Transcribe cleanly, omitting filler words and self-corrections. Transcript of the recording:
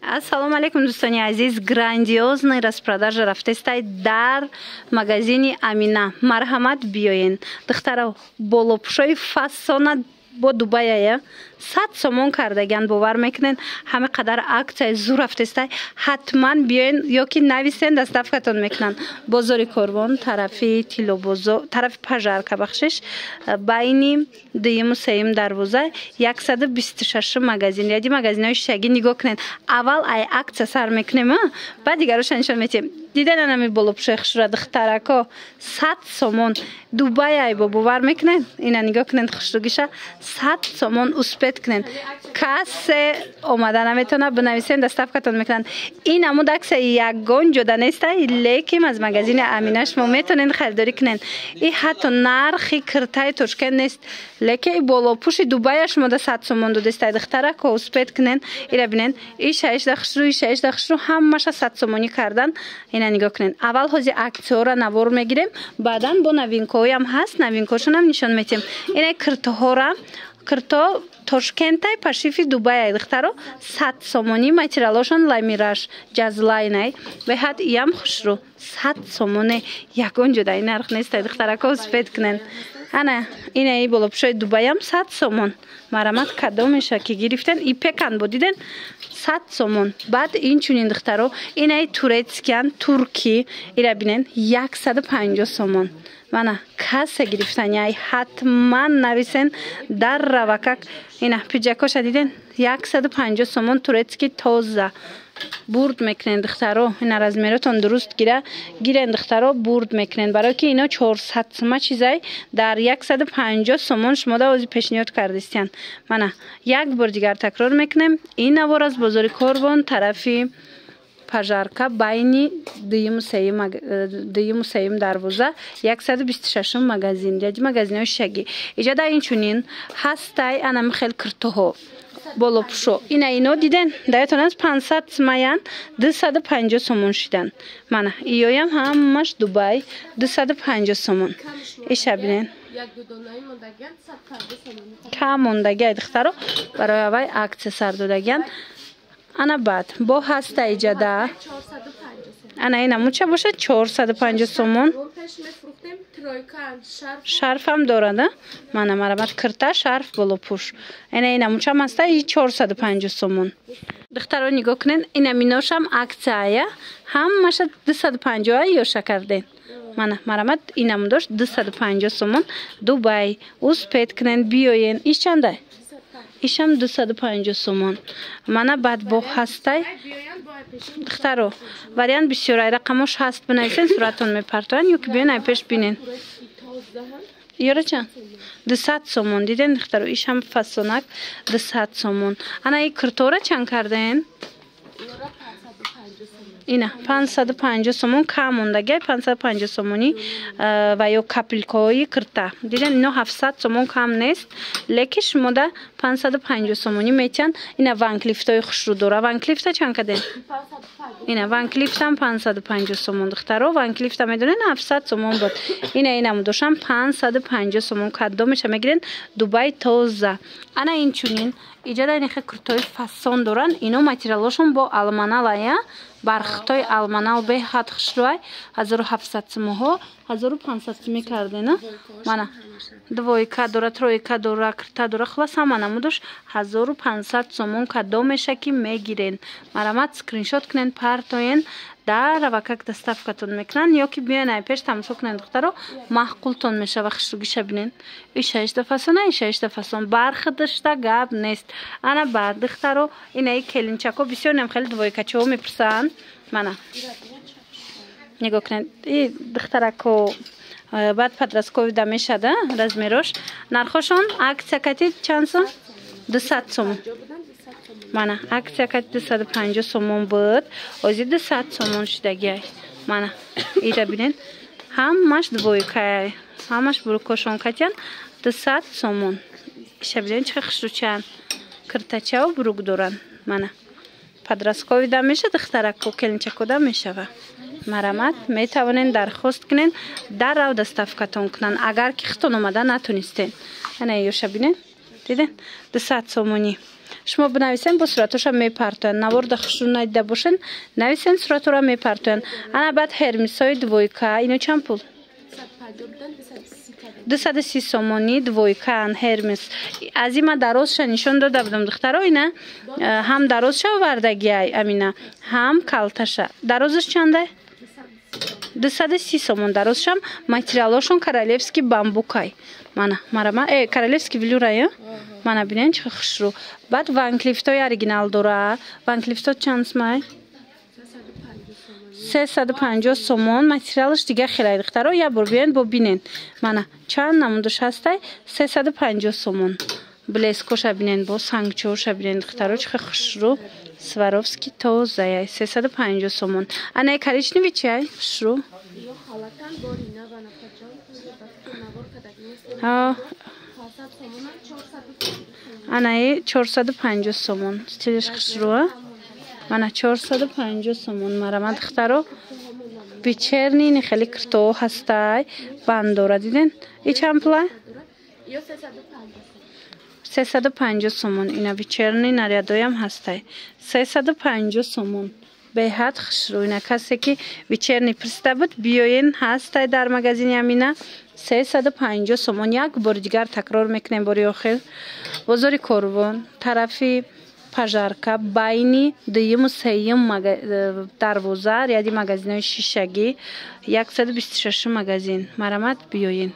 Ассалому алейкум дӯстони азиз. Грандиозный распродажа рафтестай дар магазини Амина. Марҳамат биёен. Духтаро болопӯшои фасона бо Дубайая 100 сомон кардаган. Бовар мекунен ҳама қадар аксия зур рафтестай. ҳатман биёен ёки нависен доставкатон мекунанд. Бозори Корвон тарафи Тилобозор, тарафи Пажарка бахшиш, байни 2-3 дарвоза 126 магазин. Яди магазинои шаги нигоҳ кунед. Аввал ай аксия сар мекунем, баъд дигароша нишон метем. Дидан анами болопӯшои хушра духтарако 100 сомон. Дубай ай бовар мекунед. Ина нигоҳ кунед хушругиша 100 сомон успет кунед. Кассе омада наметона бинависен доставкатон мекунанд. Ин амуд аксия ягон ҷода нестай, лекин аз магазини Амина шумо метонед харидорӣ кунед. И ҳатто нархи киртаи Тошкент нест, лекин болопӯши Дубай шумо да 100 сомон додестай духтарако успет кунед. Ира бинед иша ишда хушру, иша ишда хушру, ҳамаша 100 сомонӣ кардан. Ина нигоҳ кунед. Аввал ҳозир аксияҳоро навор мегирем, баъдан бо новинкаҳои ҳам ҳаст, новинкаҳошон ҳам нишон метем. Ина киртоҳоро кирто Тошкентай пашифи Дубай духтаро 100 сомонӣ, материалошон ламираш ҷазлайнай. Беҳад иям хушру 100 сомоне ягон ҷода ин нарх нестай духтарако успет кунед. Ана ина и болопӯшои Дубайам 100 сомон. Марамат кадомеша ки гирифтен и пекан бодиден 100 сомон. Баъд инчунин духтаро ина и турецкиан турки ира бинен 150 сомон. Мана касса гирифтани ай ҳатман нависен дар равакак. Ина пиҷакоша диден 150 сомон турецки тоза. Бурд мекунен духтаро. Ина размеротон дуруст гирен духтаро бурд мекунен. Барои ки ино 400 сома чизай дар 150 сомон шумо да ози пешниҳод кардистиян. Мана як бор дигар такрор мекунем. Ин навор аз бозори Корвон тарафи Пажарка байни 2-3 дарвоза 126 магазин. Яди магазинои шаги. Иҷода инчунин ҳастай анам хел киртоҳо болопӯшо. Ина ино диден даятон аз 500 сомаян 250 сомон шидан. Мана иёям ҳамаш Дубай 250 сомон. Иша бинен кам мондагия духтаро барои авай аксия сар додагиян. Ана баъд бо ҳаста иҷада ана ина муча бошад 450 сомон. Шарфам дорад. Мана марамат кирта шарф болопӯш. Ина мучам аста и 450 сомон. Духтаро нигоҳ кунед. Ина миношам аксияя ҳамаша 250 ёша карден. Мана марамат инам дошт 250 сомон. Дубай успет кунед биёен. Иш чандай? Ишам 250 сомон. Мана баъд бо ҳастай духтаро вариант бисёр ай рақамош ҳаст бинависен суратон мепартоян ёки биён ай пеш бинен. Ёра чанд? 200 сомон диден духтаро ишам фасонак 200 сомон. Ана и киртора чанд кардаен? Ина 550 сомон кам мондагия 550 сомонӣ ва ё капилкаҳои кирта. Диден ино 700 сомон кам нест, лекин шумо да 550 сомонӣ метиян. Ина ванклифтои хушру дора. Ванклифта чанд каден? Ина ванклифтам 550 сомон духтаро. Ванклифта медонен 700 сомон буд. Ина дошам 550 сомон кадомеша мегирен Дубай тоза. Ана инчунин иҷода ин хе куртои фасон доран. Ино материалошон бо алманалая бархтои алманал беҳад хушруай 1700 сомоҳо 1500 соми кардена. Мана двойка дора, тройка дора, кирта дора, хулас ҳама намудош 1500 сомон кадомеша ки мегирен. Марамат скриншот кунен партоен дар равакак доставкатон мекунанд ёки биён ай пеш тамосо кунед духтаро маҳқултон мешава хушругиша бинен. Иша ишда фасон, иша ишда фасон. Бархидашда гап нест. Ана баъд духтаро инаи келинчако бисёр нем хели двойкачаҳо мепурсанд. Мана нигоҳ кунед. И духтарако баъд подростковида мешада размерош. Нархошон аксия катид чанд сом? 200 сомон. Мана аксия кати 250 сомон буд. Ози 200 сомон шидагиай. Мана ида бинен ҳамаш двойкаай. Ҳамаш бурукошон катиян 200 сомон. Иша бинен чӣ хушручан киртачао бурук доран. Мана подростковида меша духтарако келинчакода мешава. Марамат метавонен дархост кунен дарав доставкатон кунанд агар ки хитон омада натонистен. Ана ёша бинен диден 200 сомонӣ. шумо бинависен бо суратоша мепартоянд. Наворда хушрӯ надида бошен, нависен суратора мепартоянд. Ана баъд ҳермисҳои двойка, ино чанд пул? 230 сомонӣ двойкаан ҳермис. Аз има дарозша нишон дода будам духтаро, ина ҳам дарозша овардагиай амина, ҳам калташа. Дарозаш чанда? 230 сомон дарозшам. Материалошон королевский бамбукай. Мана марама королевский велюрая. Мана бинен чӣ хушрӯ. Баъд ванклифтои оригинал дора. Ванклифтот чанд смай? 350 сомон. Материалш дига хеле духтаро, я бор биёед бо бинен. Мана чанд намудаш ҳастай? 350 сомон. Блескоша бинен бо сангчооша бинен духтаро, чӣ хушрӯ. Сваровский тозаяй 350 сомон. Анаи коричневый чай хушрӯ. Анаи 450 сомон. Стилиш хушрӯ. Мана 450 сомон марама духтаро. Вечерний не хеле киртоо ҳастай. Бандора диден. И чанд пула? 350 сомон. Ина вечерний нарядоям ҳастай. 350 сомон. Беҳад хушрӯ. Ина касе ки вечерний пирсида буд биёен ҳастай дар магазини Амина. 350 сомон. Як бори дигар такрор мекунем бори охир. Бозори Корвон, тарафи пажарка, байни дуюму сеюм дарвоза, ряди магазинои шишагӣ, 126 магазин. Марамат биёен.